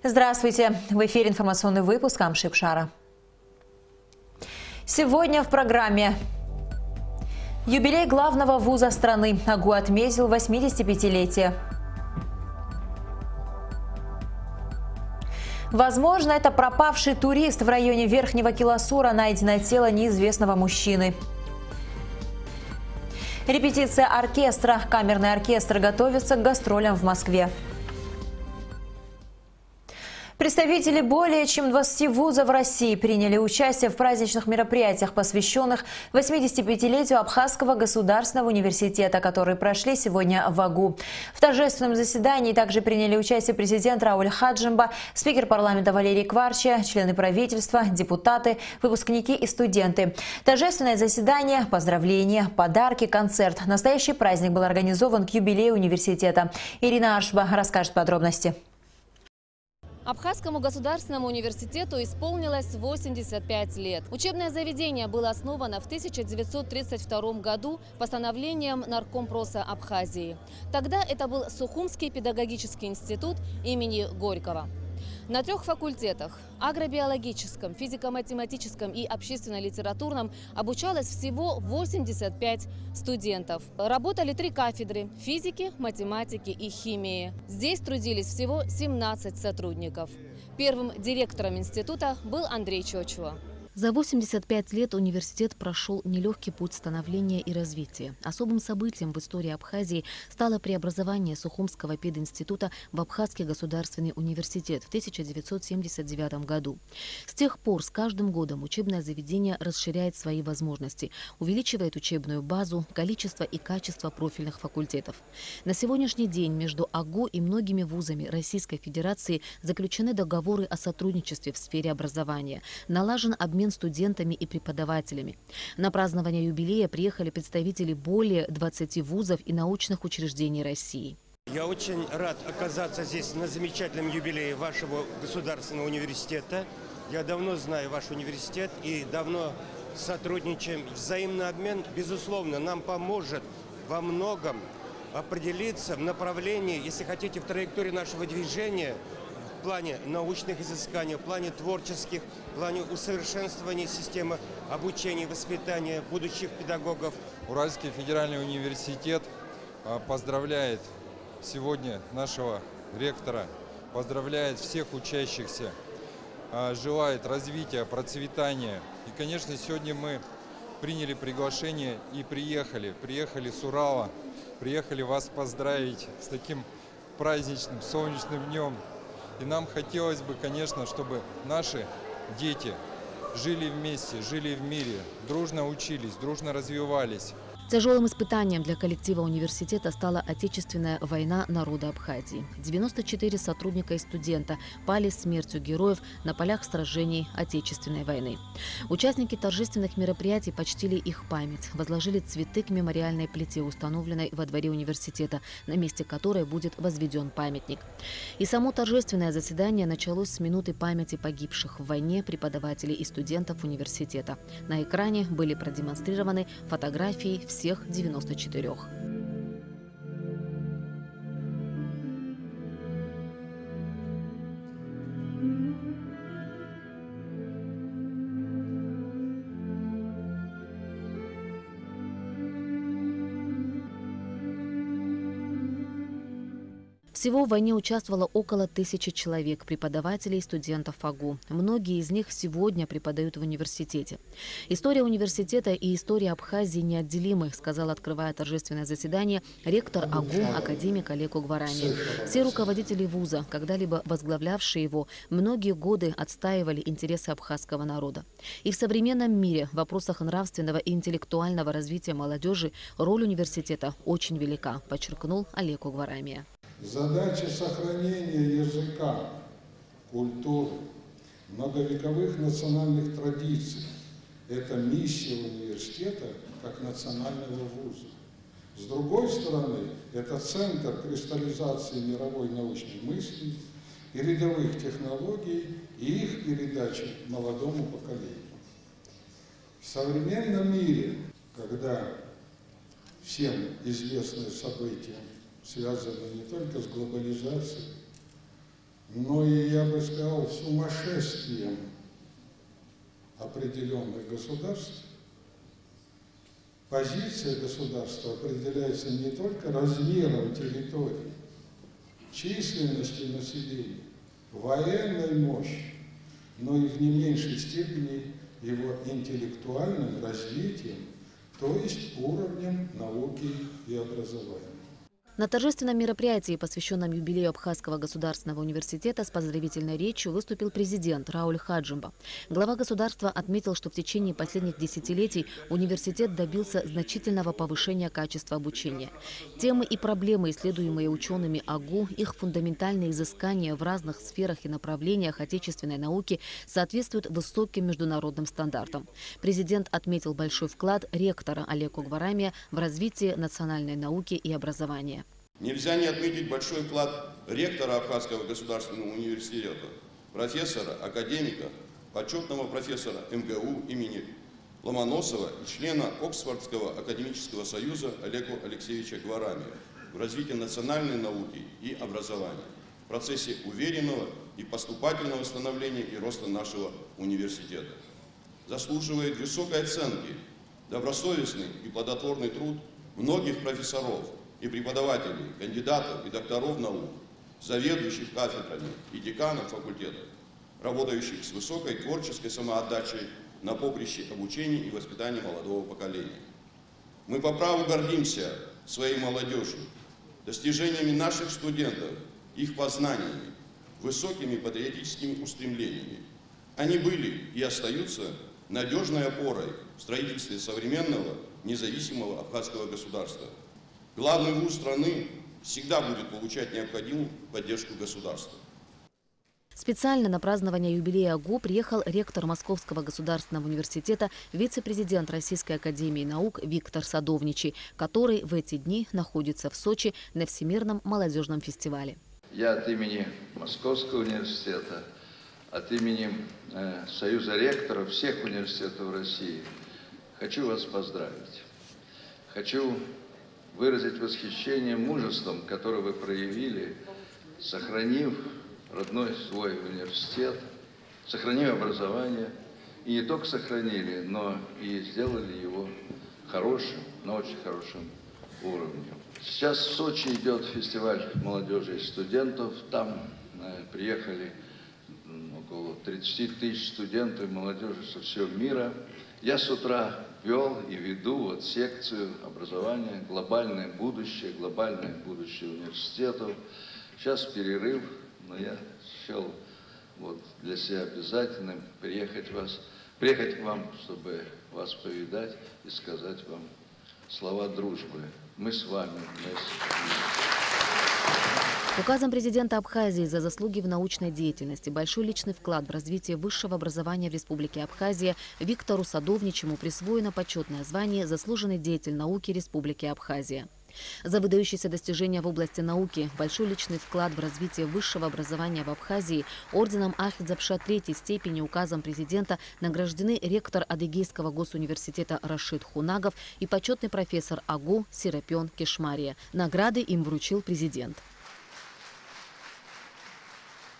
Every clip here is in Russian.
Здравствуйте! В эфире информационный выпуск Амшип Шара. Сегодня в программе. Юбилей главного вуза страны. АГУ отметил 85-летие. Возможно, это пропавший турист. В районе Верхнего Киласура найдено тело неизвестного мужчины. Репетиция оркестра. Камерный оркестр готовится к гастролям в Москве. Представители более чем 20 вузов России приняли участие в праздничных мероприятиях, посвященных 85-летию Абхазского государственного университета, которые прошли сегодня в АГУ. В торжественном заседании также приняли участие президент Рауль Хаджимба, спикер парламента Валерий Кварча, члены правительства, депутаты, выпускники и студенты. Торжественное заседание, поздравления, подарки, концерт. Настоящий праздник был организован к юбилею университета. Ирина Ашба расскажет подробности. Абхазскому государственному университету исполнилось 85 лет. Учебное заведение было основано в 1932 году постановлением Наркомпроса Абхазии. Тогда это был Сухумский педагогический институт имени Горького. На 3 факультетах – агробиологическом, физико-математическом и общественно-литературном – обучалось всего 85 студентов. Работали 3 кафедры – физики, математики и химии. Здесь трудились всего 17 сотрудников. Первым директором института был Андрей Чочуа. За 85 лет университет прошел нелегкий путь становления и развития. Особым событием в истории Абхазии стало преобразование Сухумского пединститута в Абхазский государственный университет в 1979 году. С тех пор с каждым годом учебное заведение расширяет свои возможности, увеличивает учебную базу, количество и качество профильных факультетов. На сегодняшний день между АГУ и многими вузами Российской Федерации заключены договоры о сотрудничестве в сфере образования, налажен обмен студентами и преподавателями. На празднование юбилея приехали представители более 20 вузов и научных учреждений России. Я очень рад оказаться здесь на замечательном юбилее вашего государственного университета. Я давно знаю ваш университет и давно сотрудничаем. Взаимный обмен, безусловно, нам поможет во многом определиться в направлении, если хотите, в траектории нашего движения, в плане научных изысканий, в плане творческих, в плане усовершенствования системы обучения и воспитания будущих педагогов. Уральский федеральный университет поздравляет сегодня нашего ректора, поздравляет всех учащихся, желает развития, процветания. И, конечно, сегодня мы приняли приглашение и приехали с Урала, приехали вас поздравить с таким праздничным солнечным днем. И нам хотелось бы, конечно, чтобы наши дети жили вместе, жили в мире, дружно учились, дружно развивались. Тяжелым испытанием для коллектива университета стала Отечественная война народа Абхазии. 94 сотрудника и студента пали смертью героев на полях сражений Отечественной войны. Участники торжественных мероприятий почтили их память, возложили цветы к мемориальной плите, установленной во дворе университета, на месте которой будет возведен памятник. И само торжественное заседание началось с минуты памяти погибших в войне преподавателей и студентов университета. На экране были продемонстрированы фотографии всех 94. Всего в войне участвовало около 1000 человек, преподавателей и студентов АГУ. Многие из них сегодня преподают в университете. История университета и история Абхазии неотделимы, сказал, открывая торжественное заседание, ректор АГУ, академик Олег Угварами. Все руководители вуза, когда-либо возглавлявшие его, многие годы отстаивали интересы абхазского народа. И в современном мире в вопросах нравственного и интеллектуального развития молодежи роль университета очень велика, подчеркнул Олег Угварами. Задача сохранения языка, культуры, многовековых национальных традиций – это миссия университета как национального вуза. С другой стороны, это центр кристаллизации мировой научной мысли, передовых технологий и их передачи молодому поколению. В современном мире, когда всем известные события, связанные не только с глобализацией, но и, я бы сказал, сумасшествием определенных государств. Позиция государства определяется не только размером территории, численностью населения, военной мощи, но и в не меньшей степени его интеллектуальным развитием, то есть уровнем науки и образования. На торжественном мероприятии, посвященном юбилею Абхазского государственного университета, с поздравительной речью выступил президент Рауль Хаджимба. Глава государства отметил, что в течение последних десятилетий университет добился значительного повышения качества обучения. Темы и проблемы, исследуемые учеными АГУ, их фундаментальные изыскания в разных сферах и направлениях отечественной науки соответствуют высоким международным стандартам. Президент отметил большой вклад ректора Алеко Гварамия в развитие национальной науки и образования. Нельзя не отметить большой вклад ректора Абхазского государственного университета, профессора, академика, почетного профессора МГУ имени Ломоносова и члена Оксфордского академического союза Алеко Алексеевича Гварамия в развитии национальной науки и образования в процессе уверенного и поступательного становления и роста нашего университета. Заслуживает высокой оценки добросовестный и плодотворный труд многих профессоров и преподавателей, кандидатов и докторов наук, заведующих кафедрами и деканов факультетов, работающих с высокой творческой самоотдачей на поприще обучения и воспитания молодого поколения. Мы по праву гордимся своей молодежью, достижениями наших студентов, их познаниями, высокими патриотическими устремлениями. Они были и остаются надежной опорой в строительстве современного независимого абхазского государства. Главный вуз страны всегда будет получать необходимую поддержку государства. Специально на празднование юбилея АГУ приехал ректор Московского государственного университета, вице-президент Российской академии наук Виктор Садовничий, который в эти дни находится в Сочи на Всемирном молодежном фестивале. Я от имени Московского университета, от имени Союза ректоров всех университетов России хочу вас поздравить. Хочу выразить восхищение мужеством, которое вы проявили, сохранив родной свой университет, сохранив образование. И не только сохранили, но и сделали его хорошим, на очень хорошем уровне. Сейчас в Сочи идет фестиваль молодежи и студентов. Там приехали около 30 тысяч студентов и молодежи со всего мира. Я с утра вел и веду секцию образования «Глобальное будущее университетов». Сейчас перерыв, но я счел для себя обязательным приехать к вам, чтобы вас повидать и сказать вам слова дружбы. Мы с вами вместе. Указом президента Абхазии за заслуги в научной деятельности, большой личный вклад в развитие высшего образования в Республике Абхазия Виктору Садовничему присвоено почетное звание «Заслуженный деятель науки Республики Абхазия». За выдающиеся достижения в области науки, большой личный вклад в развитие высшего образования в Абхазии орденом Ахетзапша III степени указом президента награждены ректор Адыгейского госуниверситета Рашид Хунагов и почетный профессор АГУ Серапион Кешмария. Награды им вручил президент.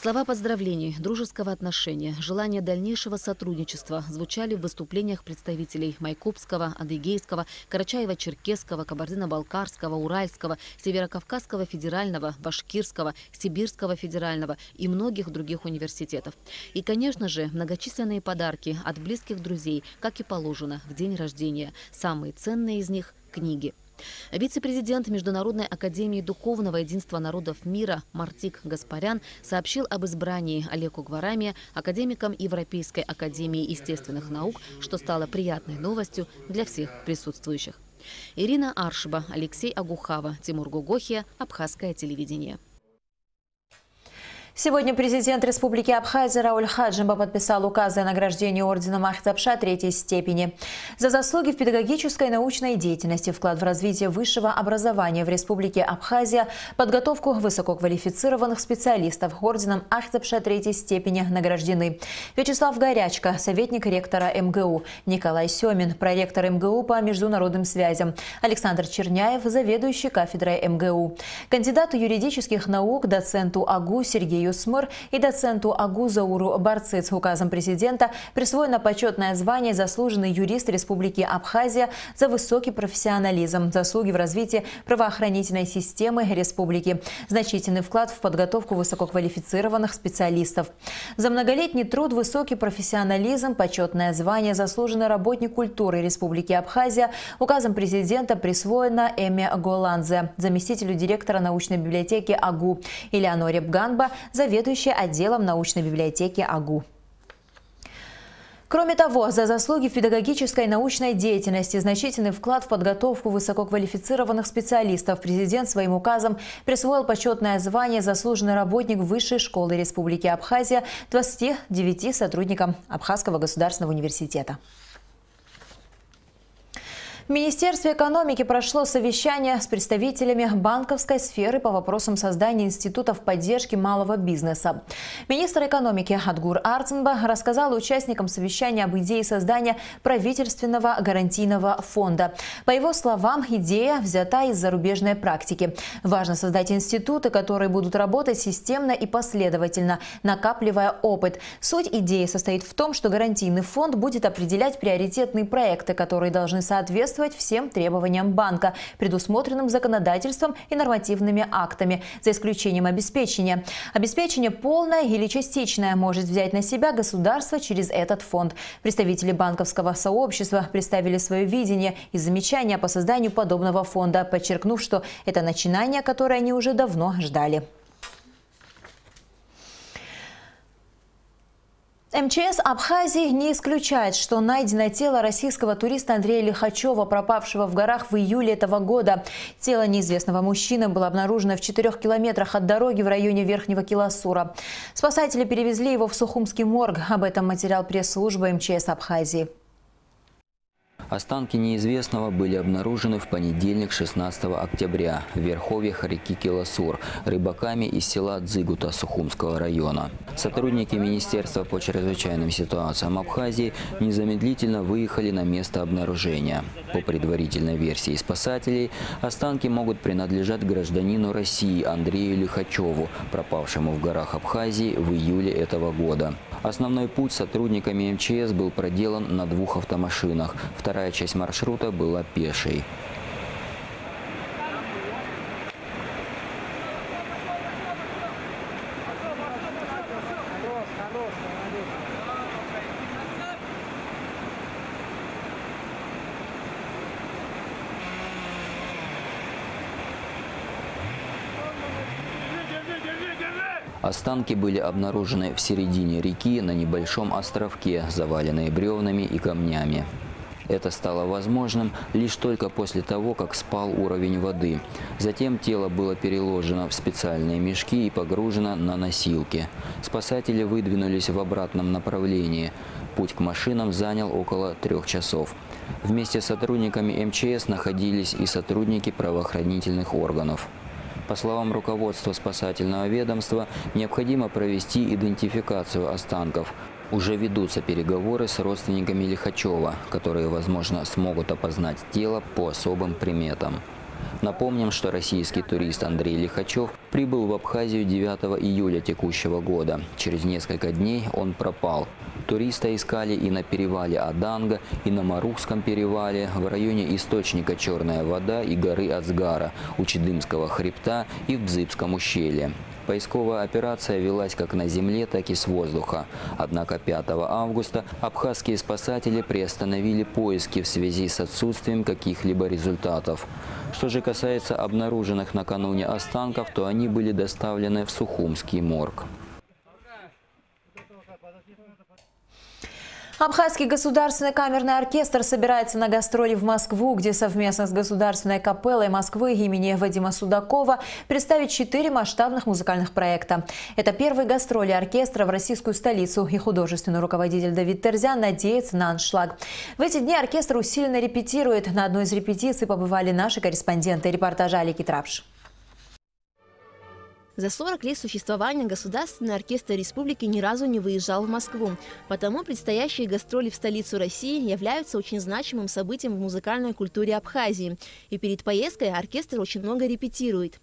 Слова поздравлений, дружеского отношения, желания дальнейшего сотрудничества звучали в выступлениях представителей Майкопского, Адыгейского, Карачаево-Черкесского, Кабардино-Балкарского, Уральского, Северокавказского федерального, Башкирского, Сибирского федерального и многих других университетов. И, конечно же, многочисленные подарки от близких друзей, как и положено, в день рождения. Самые ценные из них – книги. Вице-президент Международной академии духовного единства народов мира Мартик Гаспарян сообщил об избрании Алеко Гварамия академиком Европейской академии естественных наук, что стало приятной новостью для всех присутствующих. Ирина Аршба, Алексей Агухава, Тимур Гугохия, Абхазское телевидение. Сегодня президент Республики Абхазия Рауль Хаджимба подписал указы о награждении орденом Ахетзапша III степени за заслуги в педагогической и научной деятельности, вклад в развитие высшего образования в Республике Абхазия, подготовку высококвалифицированных специалистов. Орденом Ахетзапша III степени награждены Вячеслав Горячко, советник ректора МГУ, Николай Семин, проректор МГУ по международным связям, Александр Черняев, заведующий кафедрой МГУ, кандидату юридических наук, доценту АГУ Сергею Юсмыр и доценту АГУ Зауру Барцыц указом президента присвоено почетное звание «Заслуженный юрист Республики Абхазия» за высокий профессионализм, заслуги в развитии правоохранительной системы республики, значительный вклад в подготовку высококвалифицированных специалистов. За многолетний труд, высокий профессионализм, почетное звание «Заслуженный работник культуры Республики Абхазия» указом президента присвоено Эме Голанзе, заместителю директора научной библиотеки АГУ, и Леоноре Бганба, заведующей отделом научной библиотеки АГУ. Кроме того, за заслуги в педагогической и научной деятельности, значительный вклад в подготовку высококвалифицированных специалистов президент своим указом присвоил почетное звание «Заслуженный работник Высшей школы Республики Абхазия» 29 сотрудникам Абхазского государственного университета. В Министерстве экономики прошло совещание с представителями банковской сферы по вопросам создания институтов поддержки малого бизнеса. Министр экономики Адгур Арцинба рассказал участникам совещания об идее создания правительственного гарантийного фонда. По его словам, идея взята из зарубежной практики. Важно создать институты, которые будут работать системно и последовательно, накапливая опыт. Суть идеи состоит в том, что гарантийный фонд будет определять приоритетные проекты, которые должны соответствовать всем требованиям банка, предусмотренным законодательством и нормативными актами, за исключением обеспечения. Обеспечение полное или частичное может взять на себя государство через этот фонд. Представители банковского сообщества представили свое видение и замечания по созданию подобного фонда, подчеркнув, что это начинание, которое они уже давно ждали. МЧС Абхазии не исключает, что найдено тело российского туриста Андрея Лихачева, пропавшего в горах в июле этого года. Тело неизвестного мужчины было обнаружено в 4 километрах от дороги в районе Верхнего Киласура. Спасатели перевезли его в Сухумский морг. Об этом материал пресс-службы МЧС Абхазии. Останки неизвестного были обнаружены в понедельник, 16 октября, в верховьях реки Киласур, рыбаками из села Дзыгута Сухумского района. Сотрудники Министерства по чрезвычайным ситуациям Абхазии незамедлительно выехали на место обнаружения. По предварительной версии спасателей, останки могут принадлежать гражданину России Андрею Лихачеву, пропавшему в горах Абхазии в июле этого года. Основной путь сотрудниками МЧС был проделан на 2 автомашинах. Вторая часть маршрута была пешей. Останки были обнаружены в середине реки на небольшом островке, заваленные бревнами и камнями. Это стало возможным лишь только после того, как спал уровень воды. Затем тело было переложено в специальные мешки и погружено на носилки. Спасатели выдвинулись в обратном направлении. Путь к машинам занял около 3 часов. Вместе с сотрудниками МЧС находились и сотрудники правоохранительных органов. По словам руководства спасательного ведомства, необходимо провести идентификацию останков. Уже ведутся переговоры с родственниками Лихачева, которые, возможно, смогут опознать тело по особым приметам. Напомним, что российский турист Андрей Лихачев прибыл в Абхазию 9 июля текущего года. Через несколько дней он пропал. Туриста искали и на перевале Аданга, и на Марухском перевале, в районе источника Черная вода и горы Ацгара, у Чедымского хребта и в Бзыбском ущелье. Поисковая операция велась как на земле, так и с воздуха. Однако 5 августа абхазские спасатели приостановили поиски в связи с отсутствием каких-либо результатов. Что же касается обнаруженных накануне останков, то они были доставлены в Сухумский морг. Абхазский государственный камерный оркестр собирается на гастроли в Москву, где совместно с Государственной капеллой Москвы имени Вадима Судакова представит 4 масштабных музыкальных проекта. Это первые гастроли оркестра в российскую столицу, и художественный руководитель Давид Терзян надеется на аншлаг. В эти дни оркестр усиленно репетирует. На одной из репетиций побывали наши корреспонденты. Репортаж Алики Трапш. За 40 лет существования Государственный оркестр республики ни разу не выезжал в Москву. Потому предстоящие гастроли в столицу России являются очень значимым событием в музыкальной культуре Абхазии. И перед поездкой оркестр очень много репетирует.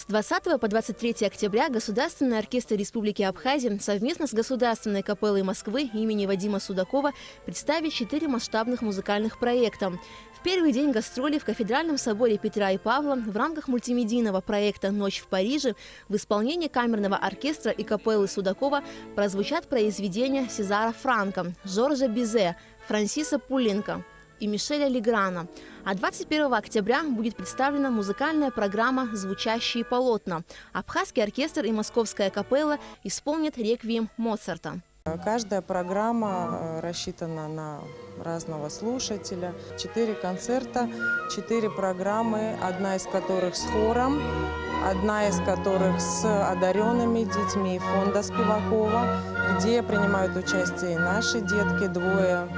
С 20 по 23 октября Государственный оркестр Республики Абхазия совместно с Государственной капеллой Москвы имени Вадима Судакова представит 4 масштабных музыкальных проекта. В первый день гастролей в Кафедральном соборе Петра и Павла в рамках мультимедийного проекта «Ночь в Париже» в исполнении камерного оркестра и капеллы Судакова прозвучат произведения Сезара Франка, Жоржа Бизе, Франсиса Пулленко и Мишеля Леграна. А 21 октября будет представлена музыкальная программа «Звучащие полотна». Абхазский оркестр и московская капелла исполнят реквием Моцарта. Каждая программа рассчитана на разного слушателя. 4 концерта, 4 программы, одна из которых с хором, одна из которых с одаренными детьми фонда Спивакова, где принимают участие и наши детки, 2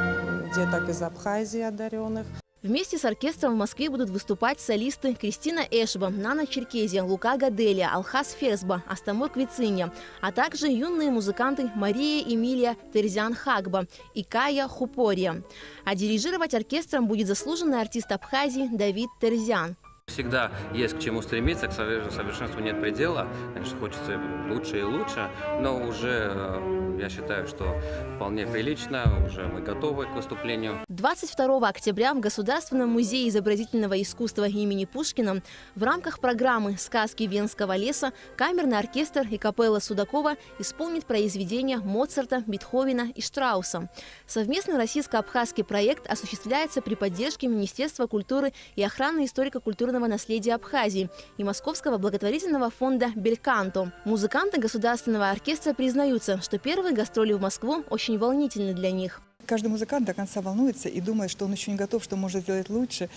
деток из Абхазии одаренных. Вместе с оркестром в Москве будут выступать солисты Кристина Эшба, Нана Черкезия, Лука Гаделия, Алхас Ферсба, Астамур Квициня, а также юные музыканты Мария Эмилия Терзиан-Хагба и Кая Хупория. А дирижировать оркестром будет заслуженный артист Абхазии Давид Терзиан. Всегда есть к чему стремиться, к совершенству нет предела. Конечно, хочется лучше и лучше, но уже я считаю, что вполне прилично, уже мы готовы к выступлению. 22 октября в Государственном музее изобразительного искусства имени Пушкина в рамках программы «Сказки Венского леса» камерный оркестр и капелла Судакова исполнит произведения Моцарта, Бетховена и Штрауса. Совместный российско-абхазский проект осуществляется при поддержке Министерства культуры и охраны историко-культурного наследия Абхазии и Московского благотворительного фонда «Бельканто». Музыканты Государственного оркестра признаются, что первые гастроли в Москву очень волнительны для них. Каждый музыкант до конца волнуется и думает, что он еще не готов, что может сделать лучше,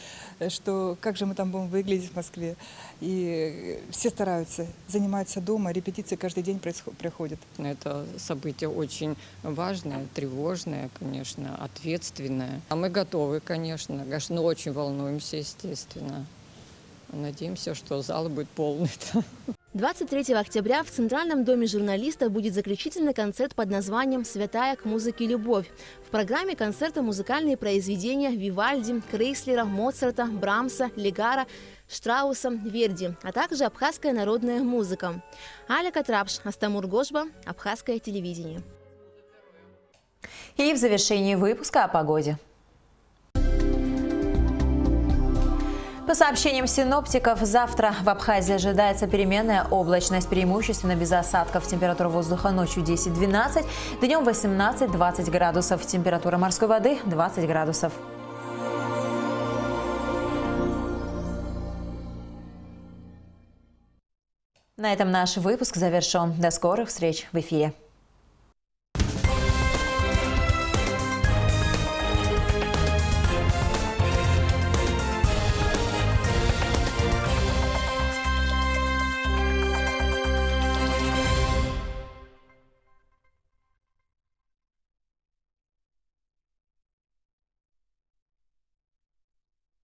что как же мы там будем выглядеть в Москве. И все стараются, занимаются дома, репетиции каждый день проходят. Это событие очень важное, тревожное, конечно, ответственное. А мы готовы, конечно, но очень волнуемся, естественно. Надеемся, что зал будет полный. 23 октября в Центральном доме журналиста будет заключительный концерт под названием «Святая к музыке любовь». В программе концерта музыкальные произведения Вивальди, Крейслера, Моцарта, Брамса, Легара, Штрауса, Верди, а также абхазская народная музыка. Аля Катрапш, Астамур Гошба, Абхазское телевидение. И в завершении выпуска о погоде. По сообщениям синоптиков, завтра в Абхазии ожидается переменная облачность, преимущественно без осадков. Температура воздуха ночью 10-12, днем 18-20 градусов. Температура морской воды 20 градусов. На этом наш выпуск завершен. До скорых встреч в эфире.